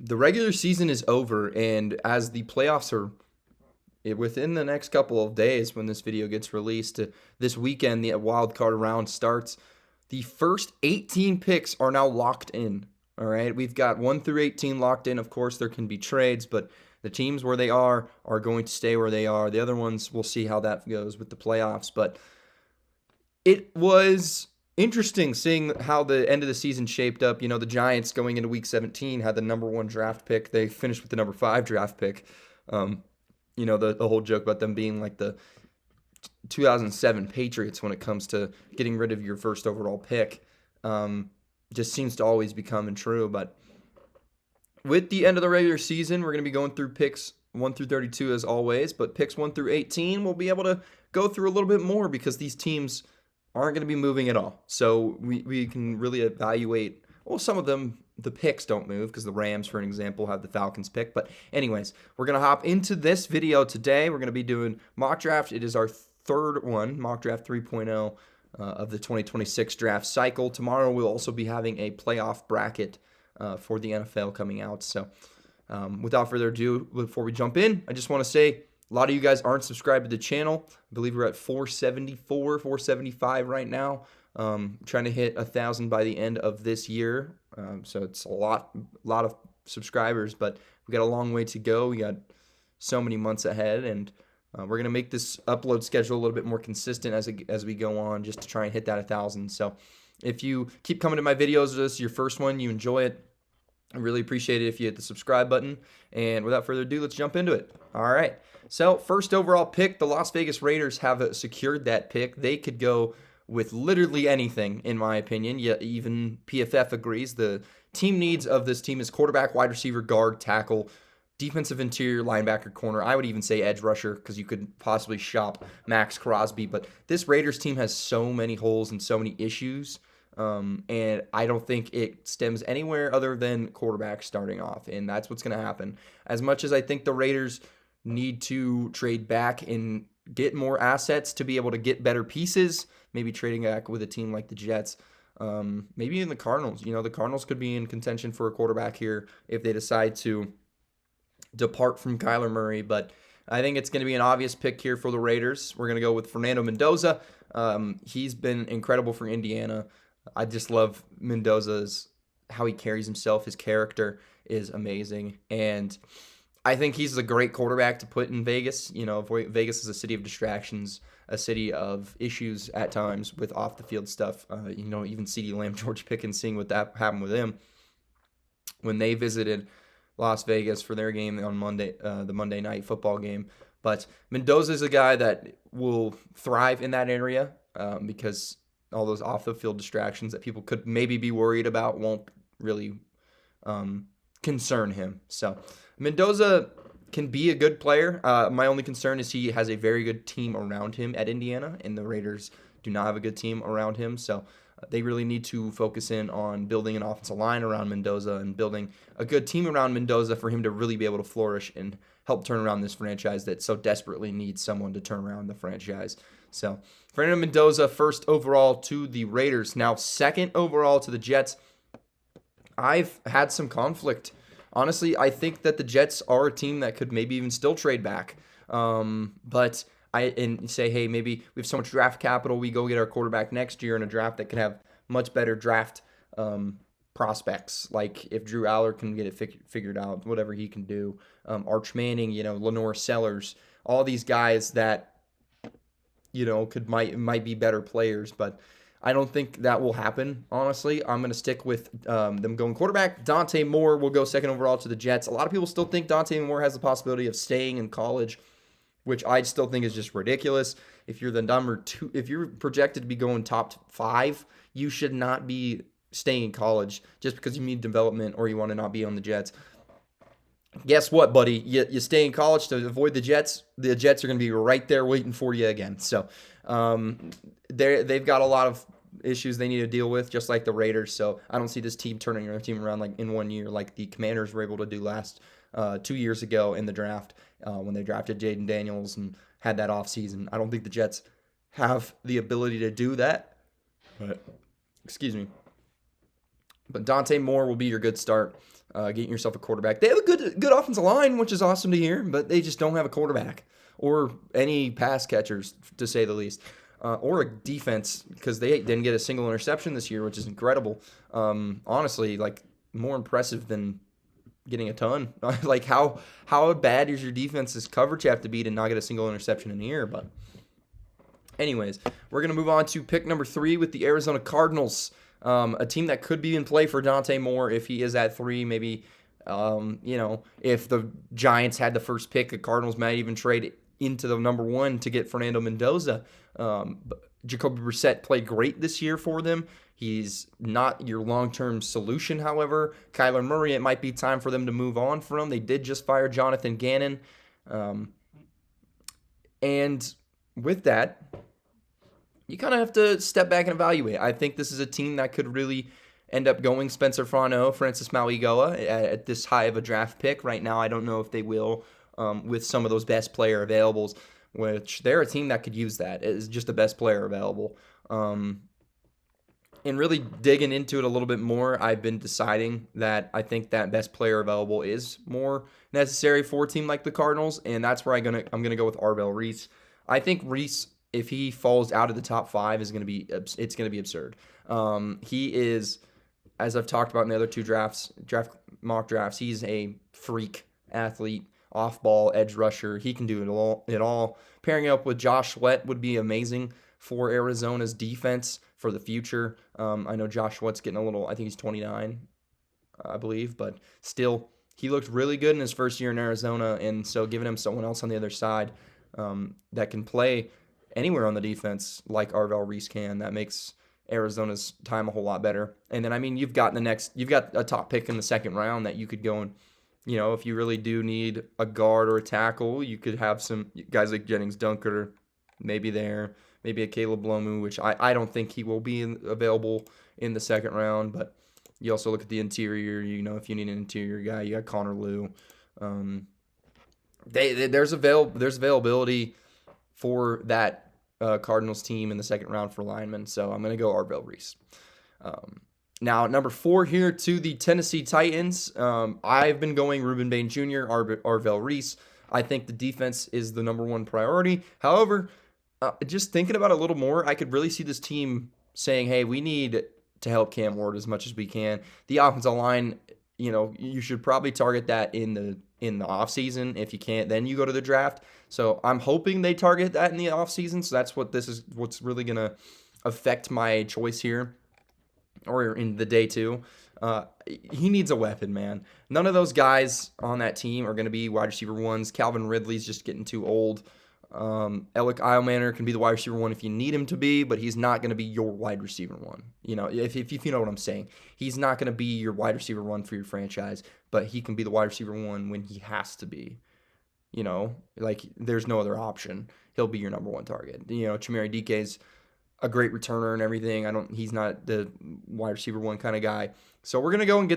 The regular season is over, and as the playoffs are within the next couple of days when this video gets released, this weekend, the wild card round starts. The first 18 picks are now locked in. All right, we've got 1 through 18 locked in. Of course, there can be trades, but the teams where they are going to stay where they are. The other ones, we'll see how that goes with the playoffs. But it was interesting seeing how the end of the season shaped up. You know, the Giants going into week 17 had the number one draft pick. They finished with the number five draft pick. Um, the whole joke about them being like the 2007 Patriots when it comes to getting rid of your first overall pick just seems to always be coming true. But with the end of the regular season, we're going to be going through picks 1 through 32 as always, but picks 1 through 18 we'll be able to go through a little bit more because these teams aren't going to be moving at all. So we can really evaluate, well, some of them, the picks don't move because the Rams, for an example, have the Falcons pick. But anyways, we're going to hop into this video today. We're going to be doing mock draft. It is our third one, mock draft 3.0 of the 2026 draft cycle. Tomorrow we'll also be having a playoff bracket for the NFL coming out. So without further ado, before we jump in, I just want to say a lot of you guys aren't subscribed to the channel. I believe we're at 474, 475 right now. Trying to hit 1,000 by the end of this year. So it's a lot of subscribers, but we got a long way to go. We got so many months ahead, and we're going to make this upload schedule a little bit more consistent as we go on, just to try and hit that 1,000. So if you keep coming to my videos, this is your first one, you enjoy it, I really appreciate it if you hit the subscribe button. And without further ado, let's jump into it. All right. So first overall pick, the Las Vegas Raiders have secured that pick. They could go with literally anything, in my opinion. Yeah, even PFF agrees. The team needs of this team is quarterback, wide receiver, guard, tackle, defensive interior, linebacker, corner. I would even say edge rusher because you could possibly shop Max Crosby. But this Raiders team has so many holes and so many issues. And I don't think it stems anywhere other than quarterback starting off. And that's what's going to happen. As much as I think the Raiders need to trade back and get more assets to be able to get better pieces, maybe trading back with a team like the Jets, maybe in the Cardinals. You know, the Cardinals could be in contention for a quarterback here if they decide to depart from Kyler Murray. But I think it's going to be an obvious pick here for the Raiders. We're going to go with Fernando Mendoza. He's been incredible for Indiana. I just love Mendoza's, how he carries himself. His character is amazing. And I think he's a great quarterback to put in Vegas. You know, Vegas is a city of distractions, a city of issues at times with off the field stuff. Even CeeDee Lamb, George Pickens, seeing what that happened with him when they visited Las Vegas for their game on Monday, the Monday night football game. But Mendoza is a guy that will thrive in that area because all those off the field distractions that people could maybe be worried about won't really concern him. So Mendoza can be a good player. My only concern is he has a very good team around him at Indiana, and the Raiders do not have a good team around him. So they really need to focus in on building an offensive line around Mendoza and building a good team around Mendoza for him to really be able to flourish and help turn around this franchise that so desperately needs someone to turn around the franchise. So Fernando Mendoza, first overall to the Raiders. Now, second overall to the Jets. I've had some conflict. Honestly, I think that the Jets are a team that could maybe even still trade back. But and say, hey, maybe we have so much draft capital, we go get our quarterback next year in a draft that could have much better draft prospects. Like if Drew Aller can get it figured out, whatever he can do. Arch Manning, Lenore Sellers, all these guys that might be better players, but I don't think that will happen, honestly. I'm going to stick with them going quarterback. Dante Moore will go second overall to the Jets. A lot of people still think Dante Moore has the possibility of staying in college, which I still think is just ridiculous. If you're the number two, if you're projected to be going top 5, you should not be staying in college just because you need development or you want to not be on the Jets. Guess what, buddy? You stay in college to avoid the Jets. The Jets are going to be right there waiting for you again. So they've got a lot of issues they need to deal with, just like the Raiders. So I don't see this team turning their team around like in 1 year, like the Commanders were able to do last 2 years ago in the draft when they drafted Jaden Daniels and had that offseason. I don't think the Jets have the ability to do that. But excuse me. But Dante Moore will be your good start. getting yourself a quarterback. They have a good offensive line, which is awesome to hear, but they just don't have a quarterback or any pass catchers, to say the least, or a defense, because they didn't get a single interception this year, which is incredible. Honestly, like, more impressive than getting a ton. Like, how bad is your defense's coverage have to be to not get a single interception in the year? But anyways, we're going to move on to pick number 3 with the Arizona Cardinals, a team that could be in play for Dante Moore if he is at 3. Maybe, if the Giants had the first pick, the Cardinals might even trade into the number 1 to get Fernando Mendoza. Jacoby Brissett played great this year for them. He's not your long-term solution, however. Kyler Murray, it might be time for them to move on from him. They did just fire Jonathan Gannon. And with that, you kind of have to step back and evaluate. I think this is a team that could really end up going Spencer Fano, Francis Mauigoa at this high of a draft pick. Right now, I don't know if they will with some of those best player availables, which they're a team that could use that. It's just the best player available. And really digging into it a little bit more, I've been deciding that I think that best player available is more necessary for a team like the Cardinals, and that's where I'm gonna go with Arvell Reese. I think Reese, if he falls out of the top 5, it's gonna be absurd. He is, as I've talked about in the other 2 mock drafts, he's a freak athlete, off-ball edge rusher. He can do it all. Pairing up with Josh Sweat would be amazing for Arizona's defense for the future. I know Josh Sweat's getting a little, I think he's 29, I believe, but still, he looked really good in his first year in Arizona, and so giving him someone else on the other side that can play anywhere on the defense like Arvell Reese can, that makes Arizona's time a whole lot better. And then, I mean, you've got a top pick in the 2nd round that you could go and, if you really do need a guard or a tackle, you could have some guys like Jennings Dunker maybe there. Maybe a Caleb Lomu, which I don't think he will be available in the 2nd round. But you also look at the interior. If you need an interior guy, you got Connor Liu. There's availability for that Cardinals team in the 2nd round for linemen. So I'm going to go Arvell Reese. Now, number 4 here to the Tennessee Titans. I've been going Ruben Bain Jr., Arvell Reese. I think the defense is the number 1 priority. However, just thinking about it a little more, I could really see this team saying, hey, we need to help Cam Ward as much as we can. The offensive line, you should probably target that in the offseason. If you can't, then you go to the draft. So I'm hoping they target that in the offseason. So that's what's really going to affect my choice here, or in the day 2. He needs a weapon, man. None of those guys on that team are going to be wide receiver 1s. Calvin Ridley's just getting too old. Alec Eilmanor can be the wide receiver 1 if you need him to be, but he's not going to be your wide receiver 1. If you know what I'm saying. He's not going to be your wide receiver 1 for your franchise, but he can be the wide receiver 1 when he has to be. There's no other option. He'll be your number 1 target. Chimere Dike's a great returner and everything. He's not the wide receiver 1 kind of guy. So we're going to go and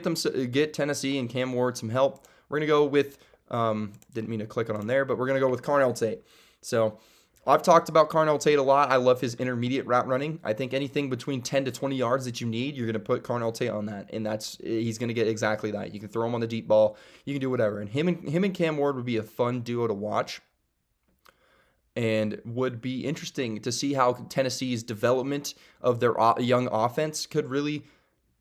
get Tennessee and Cam Ward some help. We're going to go with, didn't mean to click on there, but we're going to go with Carnell Tate. So I've talked about Carnell Tate a lot. I love his intermediate route running. I think anything between 10 to 20 yards that you need, you're going to put Carnell Tate on that, and he's going to get exactly that. You can throw him on the deep ball. You can do whatever. And him and Cam Ward would be a fun duo to watch, and would be interesting to see how Tennessee's development of their young offense could really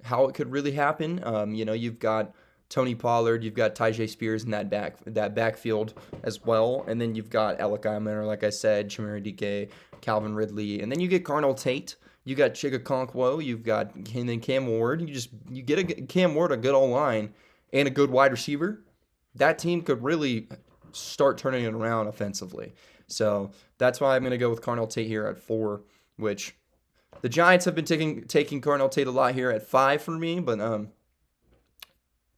happen. You've got Tony Pollard, you've got Tyjae Spears in that backfield as well, and then you've got Alec Eilmanor, like I said, Chimere Dike, Calvin Ridley, and then you get Carnell Tate, you got Chig Okonkwo, you've got and then Cam Ward. You get Cam Ward, a good O-line and a good wide receiver. That team could really start turning it around offensively. So that's why I'm going to go with Carnell Tate here at 4, which the Giants have been taking Carnell Tate a lot here at 5 for me, but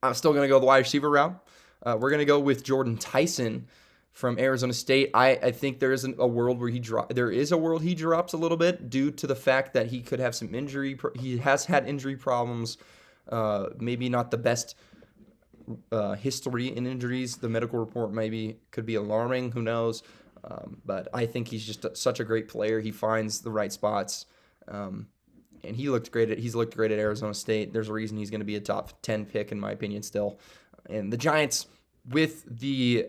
I'm still going to go the wide receiver route. We're going to go with Jordan Tyson from Arizona State. I think there is a world where he drops a little bit due to the fact that he could have some injury. He has had injury problems. Maybe not the best history in injuries. The medical report maybe could be alarming. Who knows? But I think he's just such a great player. He finds the right spots. and he's looked great at Arizona State. There's a reason he's going to be a top 10 pick in my opinion still. And the Giants, with the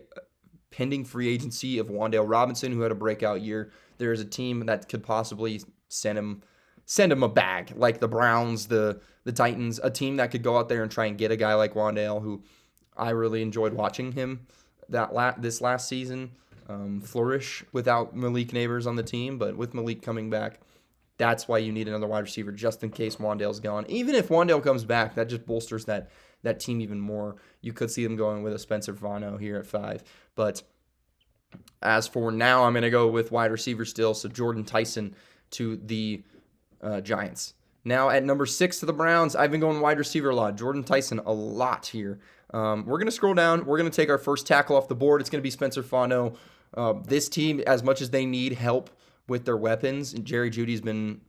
pending free agency of Wan'Dale Robinson, who had a breakout year, there's a team that could possibly send him a bag, like the Browns, the Titans, a team that could go out there and try and get a guy like Wan'Dale, who I really enjoyed watching him this last season flourish without Malik Neighbors on the team, but with Malik coming back, that's why you need another wide receiver just in case Wan'Dale's gone. Even if Wan'Dale comes back, that just bolsters that team even more. You could see them going with a Spencer Vano here at 5. But as for now, I'm going to go with wide receiver still, so Jordan Tyson to the Giants. Now at number 6 to the Browns, I've been going wide receiver a lot. Jordan Tyson a lot here. We're going to scroll down. We're going to take our first tackle off the board. It's going to be Spencer Fano. This team, as much as they need help with their weapons, and Jerry Jeudy's been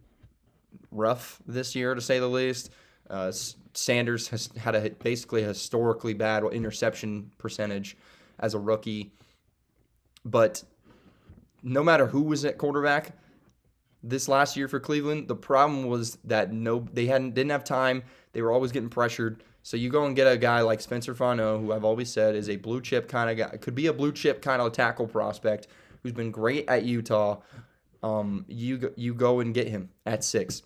rough this year, to say the least. Sanders has had basically a historically bad interception percentage as a rookie. But no matter who was at quarterback this last year for Cleveland, the problem was that they didn't have time. They were always getting pressured. So you go and get a guy like Spencer Fano, who I've always said is a blue chip kind of guy, could be a blue chip kind of tackle prospect, who's been great at Utah. You go and get him at 6,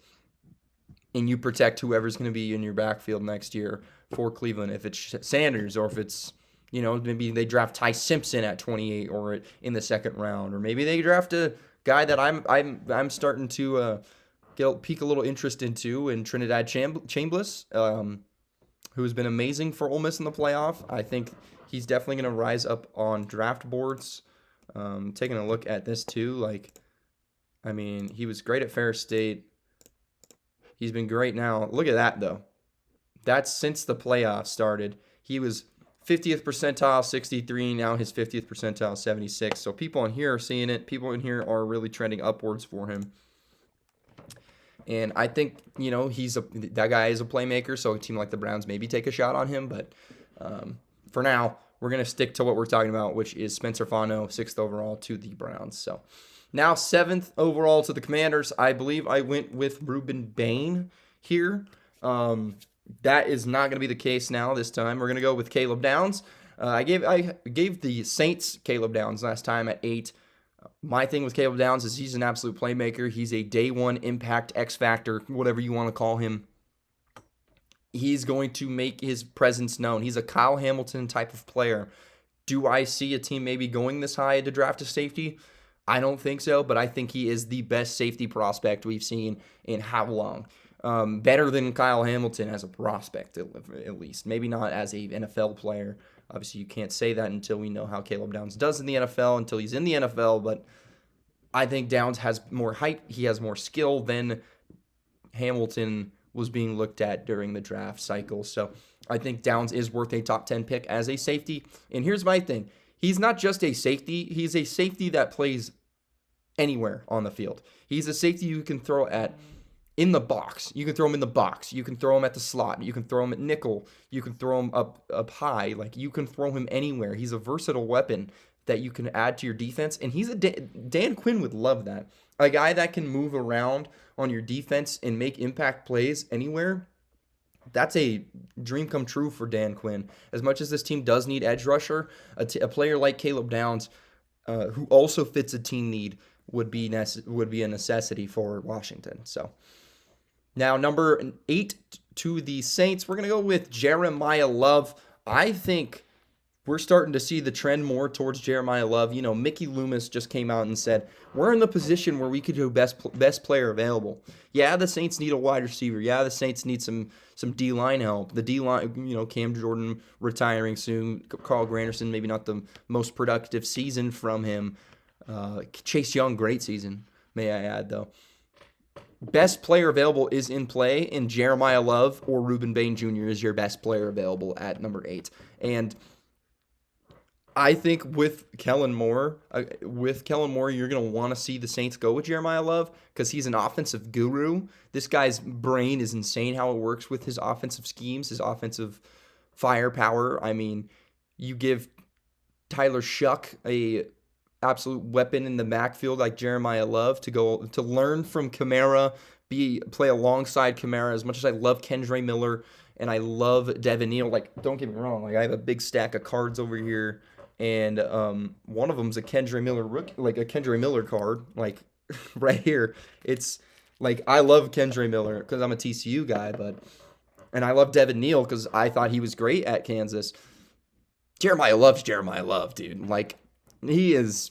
and you protect whoever's going to be in your backfield next year for Cleveland. If it's Sanders, or if it's maybe they draft Ty Simpson at 28 or in the second round, or maybe they draft a guy that I'm starting to pique a little interest into in Trinidad Chambliss, who's been amazing for Ole Miss in the playoff. I think he's definitely going to rise up on draft boards. Taking a look at this too, he was great at Ferris State. He's been great now. Look at that, though. That's since the playoffs started. He was 50th percentile, 63. Now his 50th percentile, 76. So people in here are seeing it. People in here are really trending upwards for him. And I think, that guy is a playmaker, so a team like the Browns maybe take a shot on him. But for now, we're going to stick to what we're talking about, which is Spencer Fano, 6th overall to the Browns. So now 7th overall to the Commanders. I believe I went with Ruben Bain here. That is not going to be the case now this time. We're going to go with Caleb Downs. I gave the Saints Caleb Downs last time at 8. My thing with Caleb Downs is he's an absolute playmaker. He's a day one impact X factor, whatever you want to call him. He's going to make his presence known. He's a Kyle Hamilton type of player. Do I see a team maybe going this high to draft a safety? I don't think so, but I think he is the best safety prospect we've seen in how long? Better than Kyle Hamilton as a prospect, at least. Maybe not as a NFL player. Obviously, you can't say that until we know how Caleb Downs does in the NFL, until he's in the NFL, but I think Downs has more hype. He has more skill than Hamilton was being looked at during the draft cycle. So I think Downs is worth a top 10 pick as a safety. And here's my thing. He's not just a safety. He's a safety that plays anywhere on the field. He's a safety you can throw in the box. You can throw him in the box. You can throw him at the slot. You can throw him at nickel. You can throw him up high. You can throw him anywhere. He's a versatile weapon that you can add to your defense. And he's Dan Quinn would love that. A guy that can move around on your defense and make impact plays anywhere. That's a dream come true for Dan Quinn. As much as this team does need edge rusher, a player like Caleb Downs, who also fits a team need, would be a necessity for Washington. So now number 8 to the Saints, we're going to go with Jeremiah Love. I think we're starting to see the trend more towards Jeremiah Love. Mickey Loomis just came out and said, we're in the position where we could do best player available. Yeah, the Saints need a wide receiver. Yeah, the Saints need some D-line help. The D-line, Cam Jordan retiring soon. Carl Granderson, maybe not the most productive season from him. Chase Young, great season, may I add, though. Best player available is in play, and Jeremiah Love or Ruben Bain Jr. is your best player available at number 8. And I think with Kellen Moore, you're going to want to see the Saints go with Jeremiah Love because he's an offensive guru. This guy's brain is insane how it works with his offensive schemes, his offensive firepower. I mean, you give Tyler Shuck a absolute weapon in the backfield like Jeremiah Love to learn from Kamara, play alongside Kamara. As much as I love Kendre Miller and I love Devin Neal, like, don't get me wrong, like, I have a big stack of cards over here, and one of them's a Kendre Miller like a Kendre Miller card, like right here. It's like I love Kendre Miller because I'm a TCU guy, and I love Devin Neal because I thought he was great at Kansas. Jeremiah Love, dude. Like, he is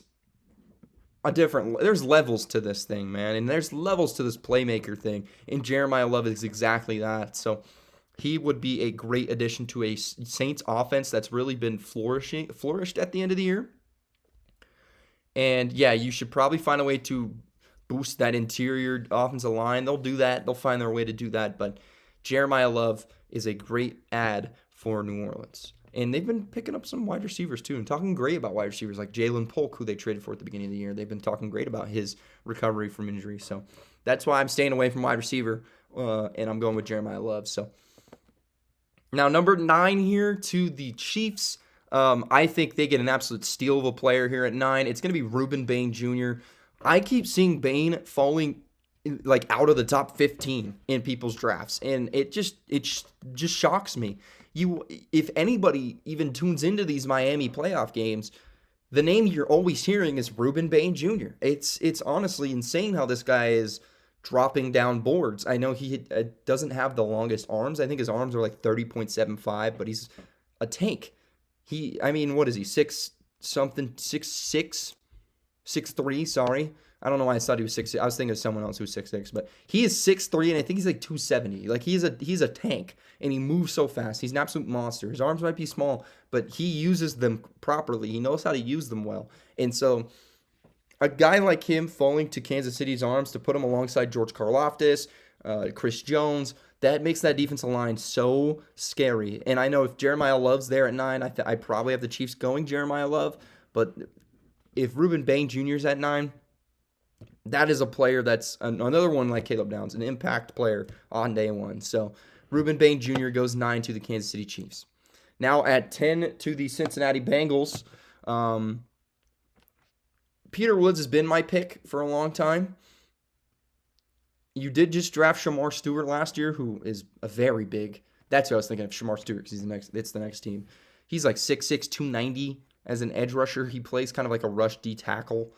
a different. There's levels to this thing, man, and there's levels to this playmaker thing. And Jeremiah Love is exactly that. So he would be a great addition to a Saints offense that's really been flourished at the end of the year. And yeah, you should probably find a way to boost that interior offensive line. They'll do that. They'll find their way to do that. But Jeremiah Love is a great add for New Orleans. And they've been picking up some wide receivers, too, and talking great about wide receivers like Jalen Polk, who they traded for at the beginning of the year. They've been talking great about his recovery from injury. So that's why I'm staying away from wide receiver, and I'm going with Jeremiah Love. So now, number 9 here to the Chiefs. I think they get an absolute steal of a player here at 9. It's going to be Rueben Bain Jr. I keep seeing Bain falling like out of the top 15 in people's drafts, and it just shocks me. If anybody even tunes into these Miami playoff games, the name you're always hearing is Rueben Bain Jr. It's honestly insane how this guy is dropping down boards. I know he doesn't have the longest arms. I think his arms are like 30.75, but he's a tank. What is he? 6'3", sorry. I don't know why I thought he was 6'6". I was thinking of someone else who was 6'6", but he is 6'3", and I think he's like 270. Like, he's a tank, and he moves so fast. He's an absolute monster. His arms might be small, but he uses them properly. He knows how to use them well. And so a guy like him falling to Kansas City's arms to put him alongside George Karlaftis, Chris Jones, that makes that defensive line so scary. And I know if Jeremiah Love's there at 9, I probably have the Chiefs going Jeremiah Love. But if Rueben Bain Jr. is at 9, that is a player that's another one like Caleb Downs, an impact player on day one. So Rueben Bain Jr. goes 9 to the Kansas City Chiefs. Now at 10 to the Cincinnati Bengals. Peter Woods has been my pick for a long time. You did just draft Shamar Stewart last year, who is a very big. That's what I was thinking of, Shamar Stewart, because it's the next team. He's like 6'6", 290 as an edge rusher. He plays kind of like a rush D tackle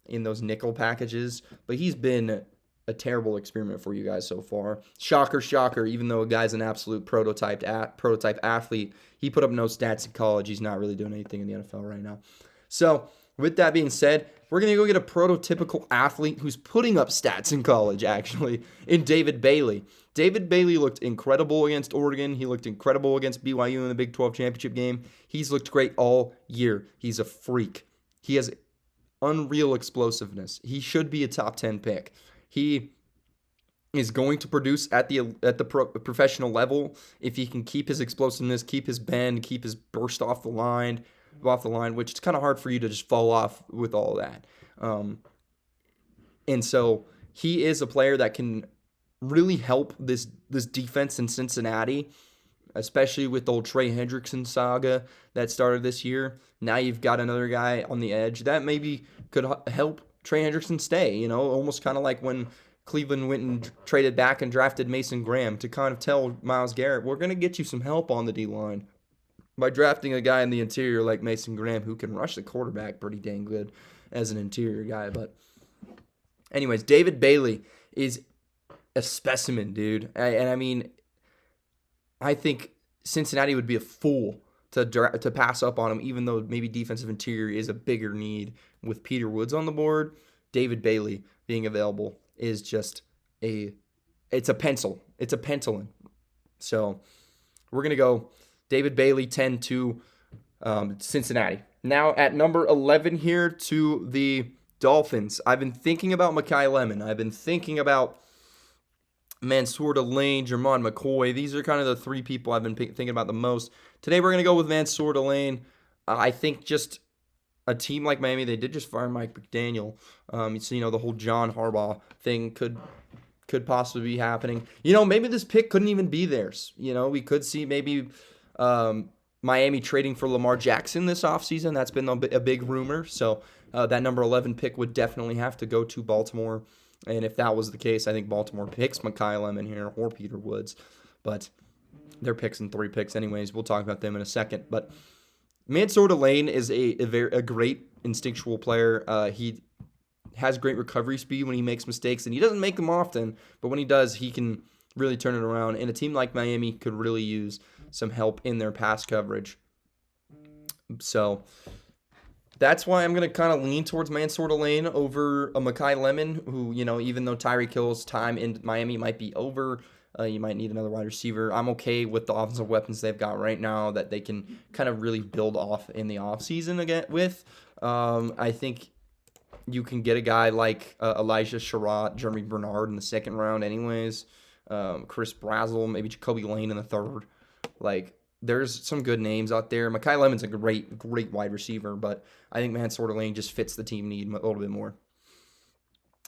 in those nickel packages. But he's been a terrible experiment for you guys so far. Shocker, even though a guy's an absolute prototype athlete, he put up no stats in college. He's not really doing anything in the NFL right now. So with that being said, we're going to go get a prototypical athlete who's putting up stats in college, actually, in David Bailey. David Bailey looked incredible against Oregon. He looked incredible against BYU in the Big 12 championship game. He's looked great all year. He's a freak. He has unreal explosiveness. He should be a top 10 pick. He is going to produce at the professional level if he can keep his explosiveness, keep his bend, keep his burst off the line, which is kind of hard for you to just fall off with all that. And so he is a player that can really help this defense in Cincinnati, especially with the old Trey Hendrickson saga that started this year. Now you've got another guy on the edge that maybe could help Trey Hendrickson stay, almost kind of like when Cleveland went and traded back and drafted Mason Graham to kind of tell Myles Garrett, we're going to get you some help on the D-line by drafting a guy in the interior like Mason Graham who can rush the quarterback pretty dang good as an interior guy. But anyways, David Bailey is a specimen, dude. And I think Cincinnati would be a fool to pass up on him, even though maybe defensive interior is a bigger need. With Peter Woods on the board, David Bailey being available is just it's a pencil. It's a penciling. So we're going to go David Bailey 10 to Cincinnati. Now at number 11 here to the Dolphins. I've been thinking about Mekhi Lemon. I've been thinking about Mansour Delane, Jermon McCoy. These are kind of the three people I've been thinking about the most. Today we're going to go with Mansour Delane. I think just a team like Miami, they did just fire Mike McDaniel. So, the whole John Harbaugh thing could possibly be happening. Maybe this pick couldn't even be theirs. We could see maybe Miami trading for Lamar Jackson this offseason. That's been a big rumor. So that number 11 pick would definitely have to go to Baltimore. And if that was the case, I think Baltimore picks Mekhi Lemon here or Peter Woods. But they're picks and 3 picks anyways. We'll talk about them in a second. But Mansour Lane is a great instinctual player. He has great recovery speed when he makes mistakes, and he doesn't make them often, but when he does, he can really turn it around. And a team like Miami could really use some help in their pass coverage. So that's why I'm going to kind of lean towards Mansour Lane over a Mekhi Lemon, who, even though Tyreek Hill's time in Miami might be over, you might need another wide receiver. I'm okay with the offensive weapons they've got right now that they can kind of really build off in the offseason again with. I think you can get a guy like Elijah Sherratt, Jeremy Bernard in the second round anyways, Chris Brazzell, maybe Jacoby Lane in the third. There's some good names out there. Mekhi Lemon's a great wide receiver, but I think Mansour Lane just fits the team need a little bit more.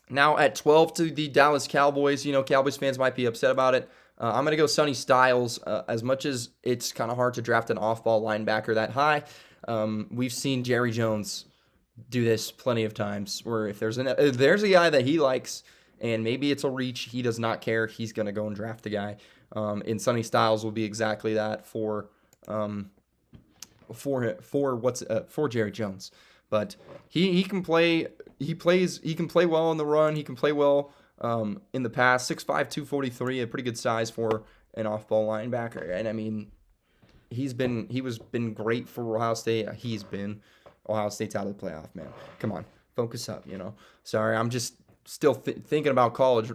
Now at 12 to the Dallas Cowboys. Cowboys fans might be upset about it. I'm going to go Sonny Styles. As much as it's kind of hard to draft an off-ball linebacker that high, we've seen Jerry Jones do this plenty of times, where if there's a guy that he likes and maybe it's a reach, he does not care. He's going to go and draft the guy. And Sonny Styles will be exactly that for Jerry Jones. But he can play. He can play well on the run. He can play well in the pass. 6'5", 243, a pretty good size for an off-ball linebacker. And I mean, he's been great for Ohio State. Ohio State's out of the playoff, man. Come on, focus up. Sorry, I'm just still thinking about college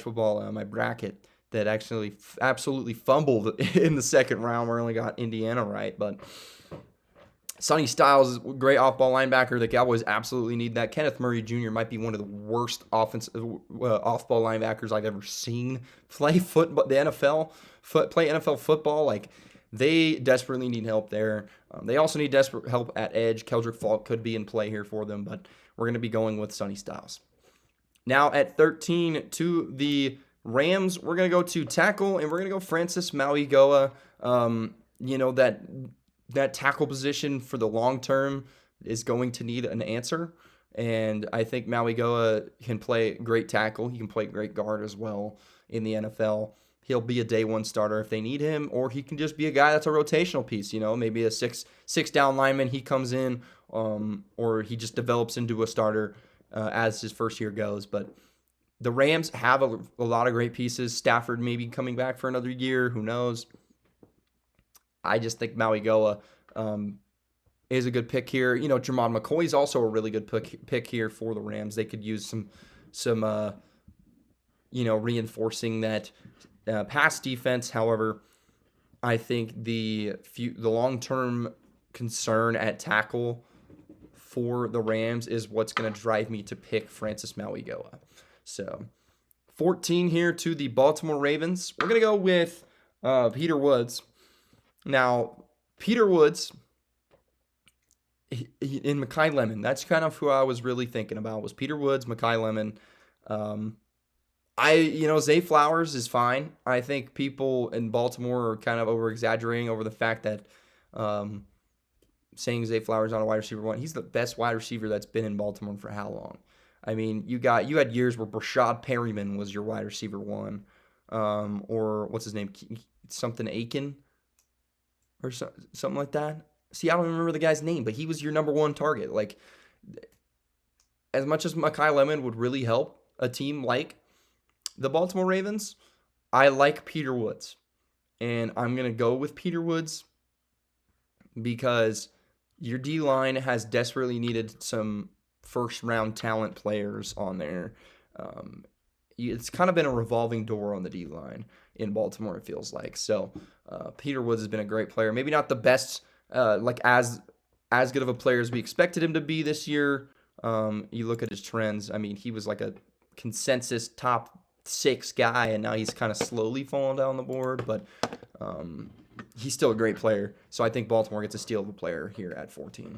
football. My bracket that actually absolutely fumbled in the second round. We only got Indiana right, but Sonny Styles is a great off-ball linebacker. The Cowboys absolutely need that. Kenneth Murray Jr. might be one of the worst offensive off-ball linebackers I've ever seen play football. Play NFL football. They desperately need help there. They also need desperate help at edge. Keldrick Faulk could be in play here for them, but we're going to be going with Sonny Styles. Now at 13 to the Rams, we're going to go to tackle, and we're going to go Francis Mauigoa. That tackle position for the long term is going to need an answer, and I think Mauigoa can play great tackle. He can play great guard as well in the NFL. He'll be a day one starter if they need him, or he can just be a guy that's a rotational piece. Maybe a six down lineman. He comes in, or he just develops into a starter as his first year goes. But the Rams have a lot of great pieces. Stafford maybe coming back for another year. Who knows? I just think Mauigoa is a good pick here. Jermon McCoy is also a really good pick here for the Rams. They could use some reinforcing that pass defense. However, I think the long-term concern at tackle for the Rams is what's going to drive me to pick Francis Mauigoa. So 14 here to the Baltimore Ravens. We're going to go with Peter Woods. Now, Peter Woods in Mekhi Lemon, that's kind of who I was really thinking about, was Peter Woods, Mekhi Lemon. Zay Flowers is fine. I think people in Baltimore are kind of over-exaggerating over the fact that saying Zay Flowers on a wide receiver one. He's the best wide receiver that's been in Baltimore for how long? I mean, you had years where Brashad Perryman was your wide receiver one, or what's his name, something Aiken, or something like that. See, I don't remember the guy's name, but he was your number one target. As much as Mekhi Lemon would really help a team like the Baltimore Ravens, I like Peter Woods. And I'm going to go with Peter Woods because your D-line has desperately needed some first-round talent players on there. It's kind of been a revolving door on the D-line in Baltimore, it feels like. So Peter Woods has been a great player. Maybe not the best, as good of a player as we expected him to be this year. You look at his trends. I mean, he was like a consensus top 6 guy, and now he's kind of slowly falling down the board. But he's still a great player. So I think Baltimore gets a steal of a player here at 14.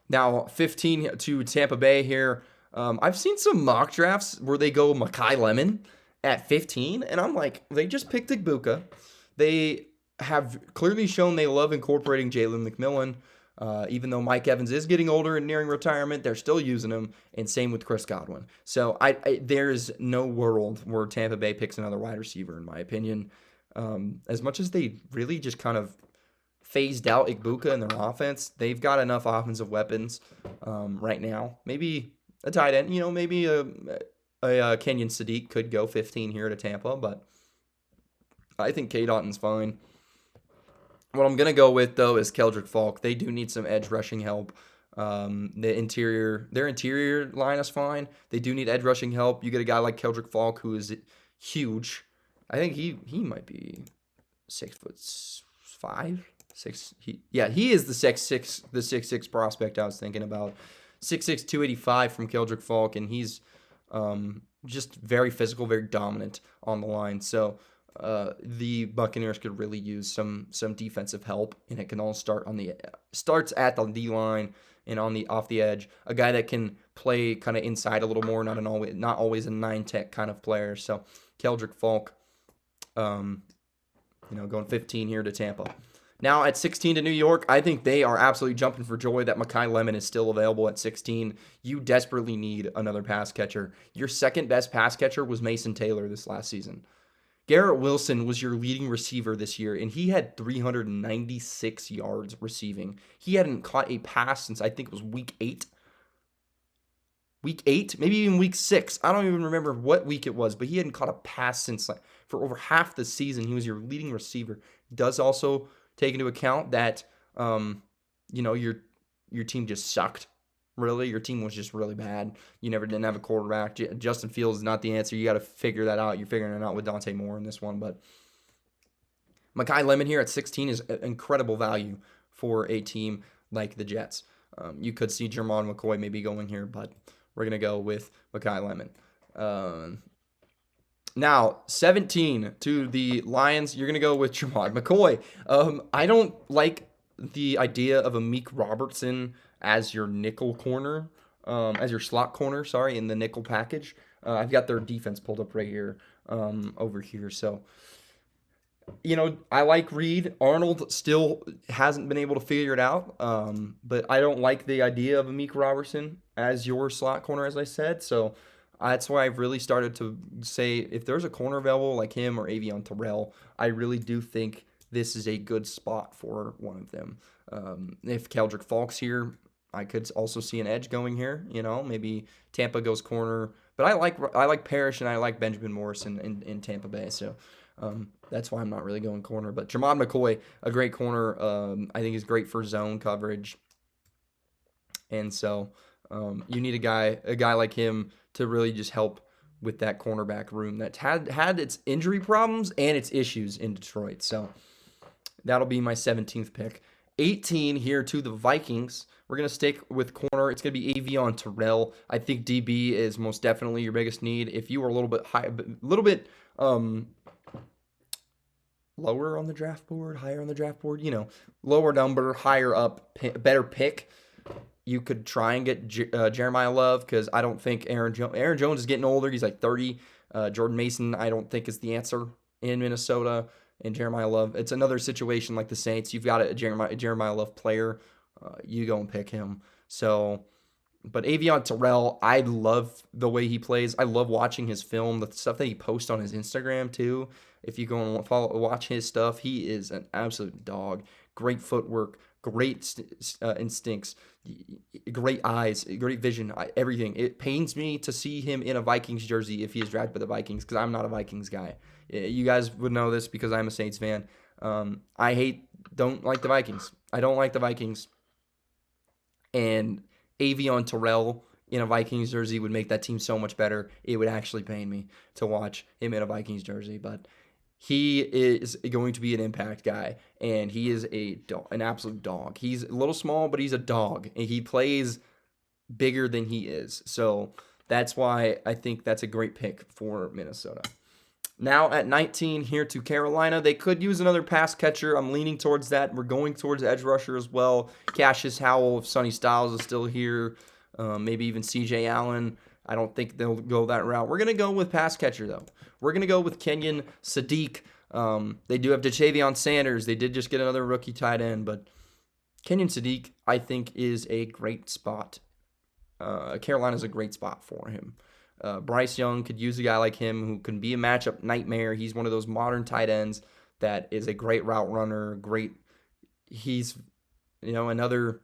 Now, 15 to Tampa Bay here. I've seen some mock drafts where they go Mekhi Lemon at 15, and I'm like, they just picked Igbuka. They have clearly shown they love incorporating Jalen McMillan. Even though Mike Evans is getting older and nearing retirement, they're still using him, and same with Chris Godwin. So there's no world where Tampa Bay picks another wide receiver, in my opinion. As much as they really just kind of phased out Igbuka in their offense, they've got enough offensive weapons right now. Maybe a tight end, maybe a Kenyon Sadiq could go 15 here to Tampa, but I think K. Daughton's fine. What I'm going to go with, though, is Keldrick Falk. They do need some edge rushing help. Their interior line is fine. They do need edge rushing help. You get a guy like Keldrick Falk, who is huge. I think he might be 6'5", 6. He is the 6'6" prospect I was thinking about. 6'6", 285 from Keldrick Falk, and he's just very physical, very dominant on the line. So the Buccaneers could really use some defensive help, and it can all starts at the D line and off the edge. A guy that can play kind of inside a little more, not always a 9-tech kind of player. So Keldrick Falk, going 15 here to Tampa. Now at 16 to New York, I think they are absolutely jumping for joy that Mekhi Lemon is still available at 16. You desperately need another pass catcher. Your second best pass catcher was Mason Taylor this last season. Garrett Wilson was your leading receiver this year, and he had 396 yards receiving. He hadn't caught a pass since I think it was week 8. Week 8? Maybe even week 6. I don't even remember what week it was, but he hadn't caught a pass since for over half the season. He was your leading receiver. Does also take into account that, your team just sucked. Really, your team was just really bad. You didn't have a quarterback. Justin Fields is not the answer. You got to figure that out. You're figuring it out with Dante Moore in this one. But Mekhi Lemon here at 16 is incredible value for a team like the Jets. You could see Jermon McCoy maybe going here, but we're going to go with Mekhi Lemon. Now, 17 to the Lions. You're going to go with Jermon McCoy. I don't like the idea of Amik Robertson as your nickel corner, as your slot corner, in the nickel package. I've got their defense pulled up right here, over here. So, I like Reed. Arnold still hasn't been able to figure it out, but I don't like the idea of Amik Robertson as your slot corner, as I said. So that's why I've really started to say if there's a corner available like him or Avion Terrell, I really do think this is a good spot for one of them. If Keldrick Falk's here, I could also see an edge going here. Maybe Tampa goes corner, but I like Parrish and I like Benjamin Morrison in Tampa Bay. So that's why I'm not really going corner. But Jermon McCoy, a great corner. I think he's great for zone coverage. And so you need a guy like him to really just help with that cornerback room that had its injury problems and its issues in Detroit. So that'll be my 17th pick. 18 here to the Vikings. We're going to stick with corner. It's going to be Avion Terrell. I think DB is most definitely your biggest need. If you were a little bit lower on the draft board, higher on the draft board, lower number, higher up, better pick, you could try and get Jeremiah Love, because I don't think Aaron Jones is getting older. He's like 30. Jordan Mason, I don't think is the answer in Minnesota. And Jeremiah Love, it's another situation like the Saints. You've got a Jeremiah Love player. You go and pick him. So, but Avion Terrell, I love the way he plays. I love watching his film, the stuff that he posts on his Instagram too. If you go and watch his stuff, he is an absolute dog. Great footwork, great instincts, great eyes, great vision, everything. It pains me to see him in a Vikings jersey if he is drafted by the Vikings, because I'm not a Vikings guy. You guys would know this because I'm a Saints fan. I don't like the Vikings. I don't like the Vikings. And Avion Terrell in a Vikings jersey would make that team so much better. It would actually pain me to watch him in a Vikings jersey. But he is going to be an impact guy, and he is an absolute dog. He's a little small, but he's a dog, and he plays bigger than he is. So that's why I think that's a great pick for Minnesota. Now at 19 here to Carolina, they could use another pass catcher. I'm leaning towards that. We're going towards edge rusher as well. Cassius Howell, if Sonny Styles is still here, maybe even C.J. Allen. I don't think they'll go that route. We're going to go with pass catcher, though. We're going to go with Kenyon Sadiq. They do have Ja'Tavion Sanders. They did just get another rookie tight end, but Kenyon Sadiq, I think, is a great spot. Carolina's a great spot for him. Bryce Young could use a guy like him who can be a matchup nightmare. He's one of those modern tight ends that is a great route runner. He's, another,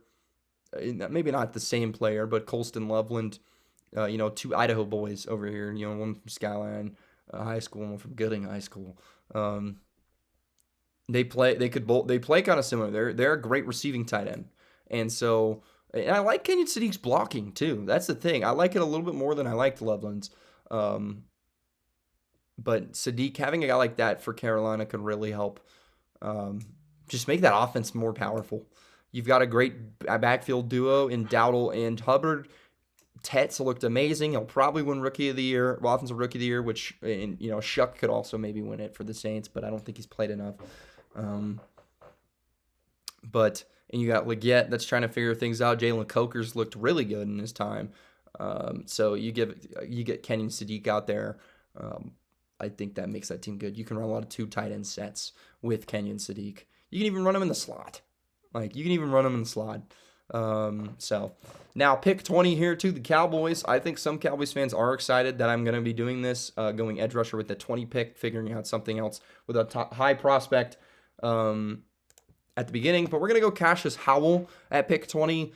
maybe not the same player, but Colston Loveland, two Idaho boys over here, one from Skyline High School and one from Gooding High School. They play kind of similar. They're a great receiving tight end. And I like Kenyon Sadiq's blocking too. That's the thing. I like it a little bit more than I liked Loveland's. But Sadiq, having a guy like that for Carolina could really help just make that offense more powerful. You've got a great backfield duo in Dowdle and Hubbard. Tetz looked amazing. He'll probably win Rookie of the Year, Offensive Rookie of the Year, which, Shuck could also maybe win it for the Saints, but I don't think he's played enough. And you got Leggett that's trying to figure things out. Jalen Coker's looked really good in his time. So you get Kenyon Sadiq out there. I think that makes that team good. You can run a lot of 2 tight end sets with Kenyon Sadiq. You can even run him in the slot. So now pick 20 here to the Cowboys. I think some Cowboys fans are excited that I'm going to be doing this, going edge rusher with the 20 pick, figuring out something else with a high prospect at the beginning. But we're going to go Cassius Howell at pick 20.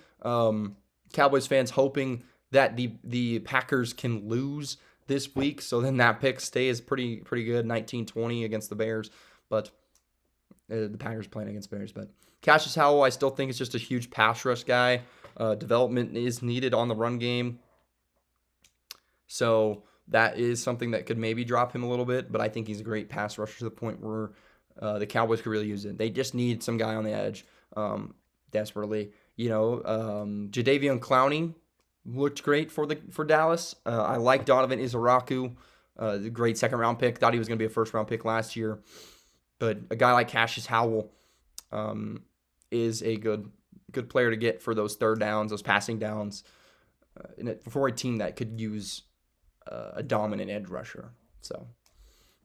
Cowboys fans hoping that the Packers can lose this week, so then that pick stays pretty good, 19-20 against the Bears. But the Packers playing against Bears. But Cassius Howell, I still think is just a huge pass rush guy. Development is needed on the run game. So that is something that could maybe drop him a little bit, but I think he's a great pass rusher to the point where the Cowboys could really use it. They just need some guy on the edge desperately. Jadeveon Clowney looked great for Dallas. I like Donovan Izaraku, the great second-round pick. Thought he was going to be a first-round pick last year. But a guy like Cassius Howell is a good player to get for those third downs, those passing downs, for a team that could use a dominant edge rusher. So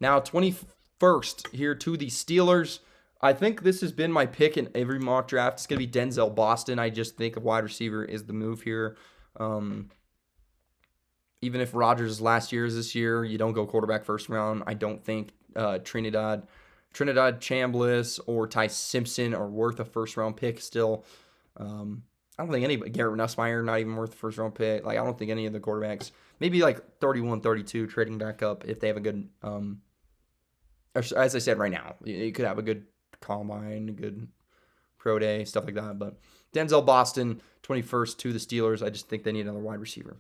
now 21st here to the Steelers. I think this has been my pick in every mock draft. It's going to be Denzel Boston. I just think a wide receiver is the move here. Even if Rodgers' last year is this year, you don't go quarterback first round. I don't think Trinidad Chambliss or Ty Simpson are worth a first-round pick still. I don't think anybody, Garrett Nussmeier, not even worth a first-round pick. I don't think any of the quarterbacks, maybe 31, 32, trading back up if they have a good, as I said right now, you could have a good combine, a good pro day, stuff like that. But Denzel Boston, 21st to the Steelers. I just think they need another wide receiver.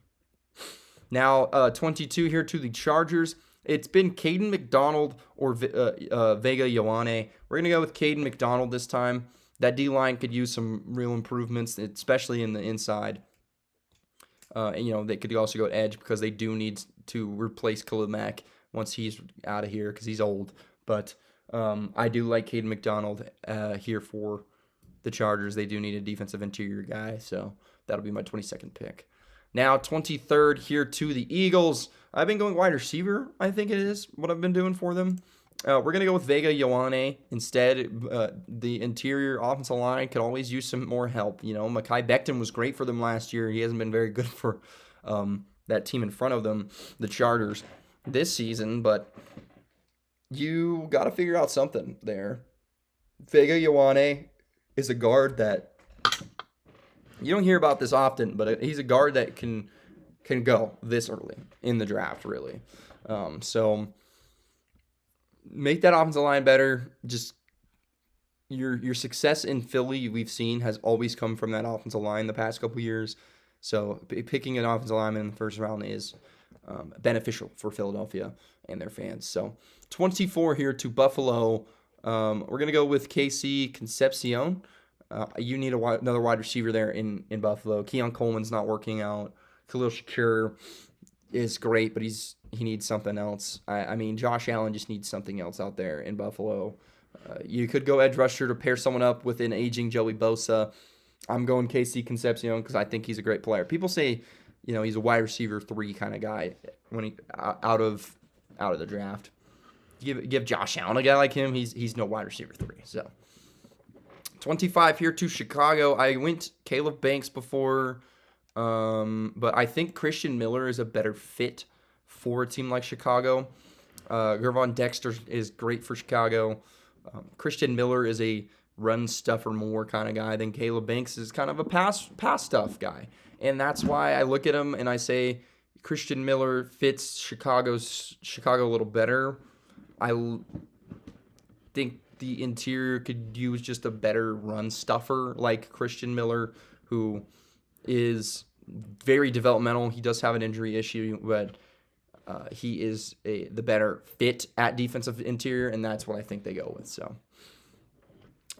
Now, 22 here to the Chargers. It's been Caden McDonald or Vega Ioane. We're going to go with Caden McDonald this time. That D-line could use some real improvements, especially in the inside. They could also go edge because they do need to replace Khalil Mack once he's out of here because he's old. But I do like Caden McDonald here for the Chargers. They do need a defensive interior guy, so that'll be my 22nd pick. Now, 23rd here to the Eagles. I've been going wide receiver, I think it is, what I've been doing for them. We're going to go with Vega Ioane instead. The interior offensive line could always use some more help. Mekhi Becton was great for them last year. He hasn't been very good for that team in front of them, the Chargers, this season. But you got to figure out something there. Vega Ioane is a guard that you don't hear about this often, but he's a guard that can go this early in the draft, really. So make that offensive line better. Just your success in Philly, we've seen, has always come from that offensive line the past couple years. So picking an offensive lineman in the first round is beneficial for Philadelphia and their fans. So 24 here to Buffalo. We're going to go with KC Concepcion. You need another wide receiver there in Buffalo. Keon Coleman's not working out. Khalil Shakir is great, but he needs something else. I mean, Josh Allen just needs something else out there in Buffalo. You could go edge rusher to pair someone up with an aging Joey Bosa. I'm going KC Concepcion because I think he's a great player. People say, he's a wide receiver 3 kind of guy when he out of the draft. Give Josh Allen a guy like him, he's no wide receiver 3. So 25 here to Chicago. I went Caleb Banks before, but I think Christian Miller is a better fit for a team like Chicago. Gervon Dexter is great for Chicago. Christian Miller is a run stuffer more kind of guy than Caleb Banks is kind of a pass stuff guy. And that's why I look at him and I say Christian Miller fits Chicago a little better. I think the interior could use just a better run stuffer like Christian Miller, who is very developmental. He does have an injury issue, but he is the better fit at defensive interior, and that's what I think they go with. So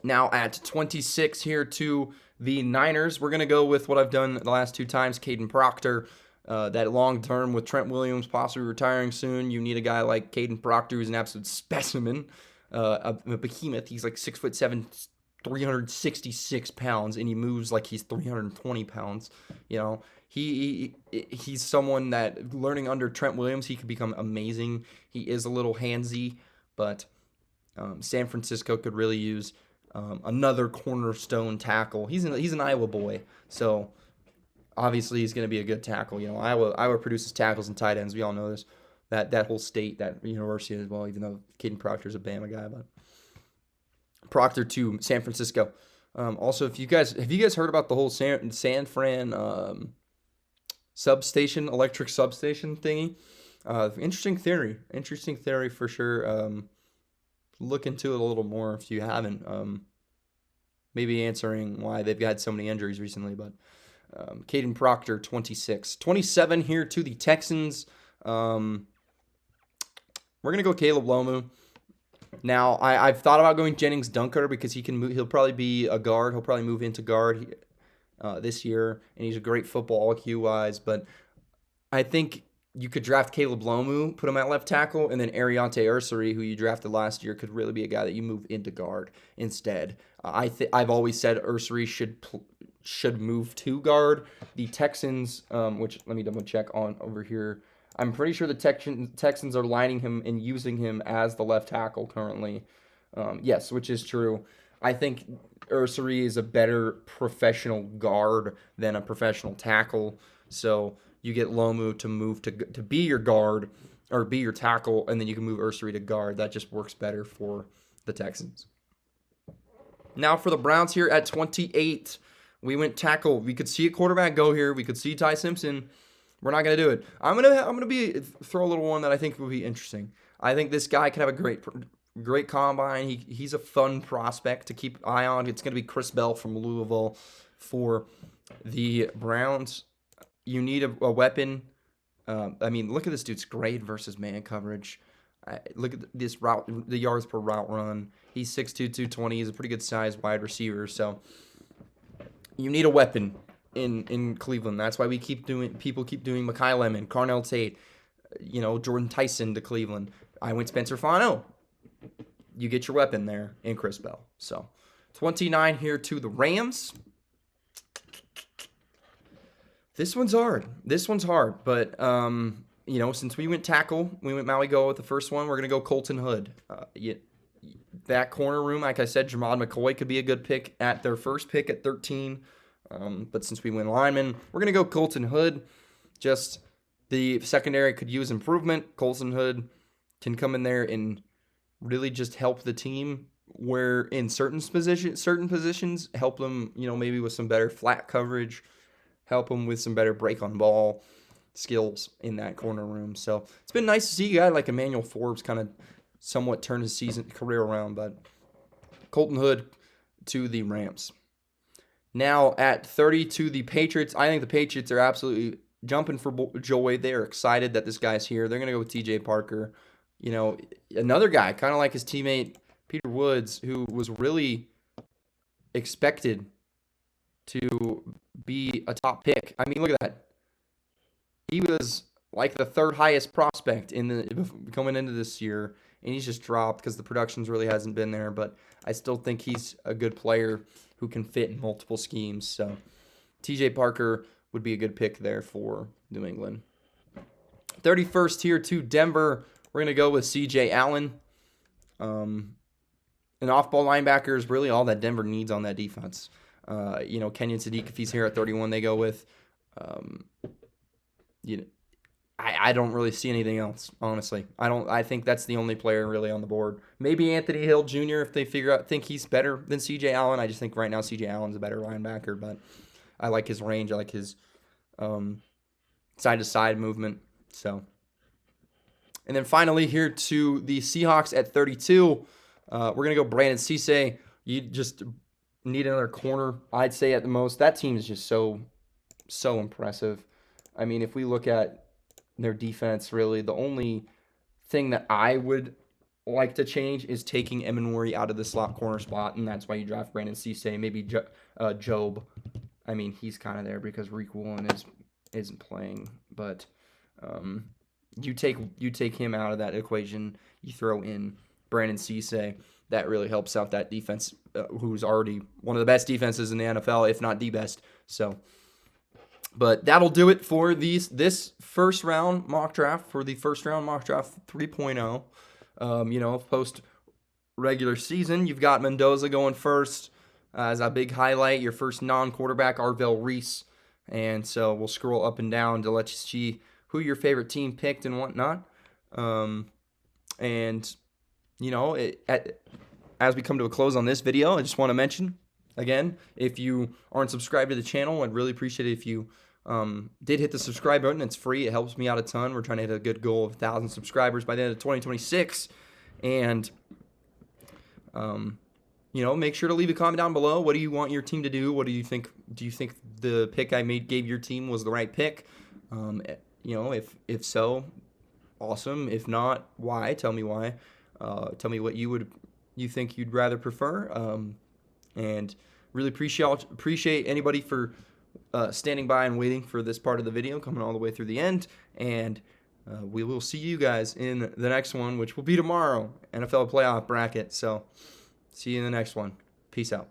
now at 26 here to the Niners, we're going to go with what I've done the last two times, Caden Proctor. That long term with Trent Williams possibly retiring soon, you need a guy like Caden Proctor who's an absolute specimen, a behemoth. He's like 6'7", 366 pounds, and he moves like he's 320 pounds. You know, he's someone that learning under Trent Williams, he could become amazing. He is a little handsy, but San Francisco could really use another cornerstone tackle. He's an Iowa boy, so obviously he's going to be a good tackle. You know, Iowa produces tackles and tight ends. We all know this. That whole state, that university as well, even though Caden Proctor's a Bama guy. But Proctor to San Francisco. Also, have you guys heard about the whole San Fran substation, electric substation thingy? Interesting theory for sure. Look into it a little more if you haven't. Maybe answering why they've had so many injuries recently, but Caden Proctor, 26. 27 here to the Texans. We're going to go Caleb Lomu. Now, I've thought about going Jennings Dunker because he'll probably be a guard. He'll probably move into guard this year, and he's a great football IQ-wise. But I think you could draft Caleb Lomu, put him at left tackle, and then Ariante Ursary, who you drafted last year, could really be a guy that you move into guard instead. I've always said Ursary should move to guard. The Texans, which let me double check on over here. I'm pretty sure the Texans are lining him and using him as the left tackle currently. Yes, which is true. I think Ursary is a better professional guard than a professional tackle. So you get Lomu to move to be your guard or be your tackle, and then you can move Ursary to guard. That just works better for the Texans. Now for the Browns here at 28. We went tackle. We could see a quarterback go here. We could see Ty Simpson. We're not gonna do it. I'm gonna throw a little one that I think will be interesting. I think this guy could have a great combine. He's a fun prospect to keep an eye on. It's gonna be Chris Bell from Louisville for the Browns. You need a weapon. I mean, look at this dude's grade versus man coverage. Look at this route, the yards per route run. He's 6'2", 220. He's a pretty good size wide receiver. So you need a weapon in Cleveland. That's why people keep doing Mekhi Lemon, Carnell Tate, Jordan Tyson to Cleveland. I went Spencer Fano. You get your weapon there in Chris Bell. So 29 here to the Rams. This one's hard. But since we went tackle, we went Maui Go with the first one. We're gonna go Colton Hood. That corner room, like I said, Jamad McCoy could be a good pick at their first pick at 13. But since we went lineman, we're going to go Colton Hood. Just the secondary could use improvement. Colton Hood can come in there and really just help the team where in certain positions, help them, maybe with some better flat coverage, help them with some better break on ball skills in that corner room. So it's been nice to see a guy like Emmanuel Forbes kind of somewhat turn his career around, but Colton Hood to the Rams. Now at 30 to the Patriots. I think the Patriots are absolutely jumping for joy. They are excited that this guy's here. They're going to go with T.J. Parker. Another guy, kind of like his teammate Peter Woods, who was really expected to be a top pick. I mean, look at that. He was like the third highest prospect coming into this year, and he's just dropped because the productions really hasn't been there. But I still think he's a good player who can fit in multiple schemes. So T.J. Parker would be a good pick there for New England. 31st here to Denver. We're going to go with C.J. Allen. an off-ball linebacker is really all that Denver needs on that defense. Kenyon Sadiq, if he's here at 31, they go with. I don't really see anything else, honestly. I think that's the only player really on the board. Maybe Anthony Hill Jr. if they think he's better than C.J. Allen. I just think right now C.J. Allen's a better linebacker, but I like his range. I like his side-to-side movement. So, and then finally here to the Seahawks at 32. We're going to go Brandon Cisse. You just need another corner, I'd say, at the most. That team is just so impressive. I mean, if we look at their defense, really, the only thing that I would like to change is taking Emanwari out of the slot corner spot, and that's why you draft Brandon Cisse. Maybe Job. I mean, he's kind of there because Riq Woolen isn't playing, but you take him out of that equation. You throw in Brandon Cisse. That really helps out that defense, who's already one of the best defenses in the NFL, if not the best. So, but that'll do it for this first round mock draft, for the first round mock draft 3.0. Post regular season, you've got Mendoza going first as a big highlight. Your first non-quarterback, Arvell Reese, and so we'll scroll up and down to let you see who your favorite team picked and whatnot. As we come to a close on this video, I just want to mention, again, if you aren't subscribed to the channel, I'd really appreciate it if you did hit the subscribe button. It's free. It helps me out a ton. We're trying to hit a good goal of 1,000 subscribers by the end of 2026. And, make sure to leave a comment down below. What do you want your team to do? What do you think? Do you think the pick I gave your team was the right pick? If so, awesome. If not, why? Tell me why. Tell me what you think you'd rather prefer. And really appreciate anybody for standing by and waiting for this part of the video, coming all the way through the end. And we will see you guys in the next one, which will be tomorrow, NFL playoff bracket. So see you in the next one. Peace out.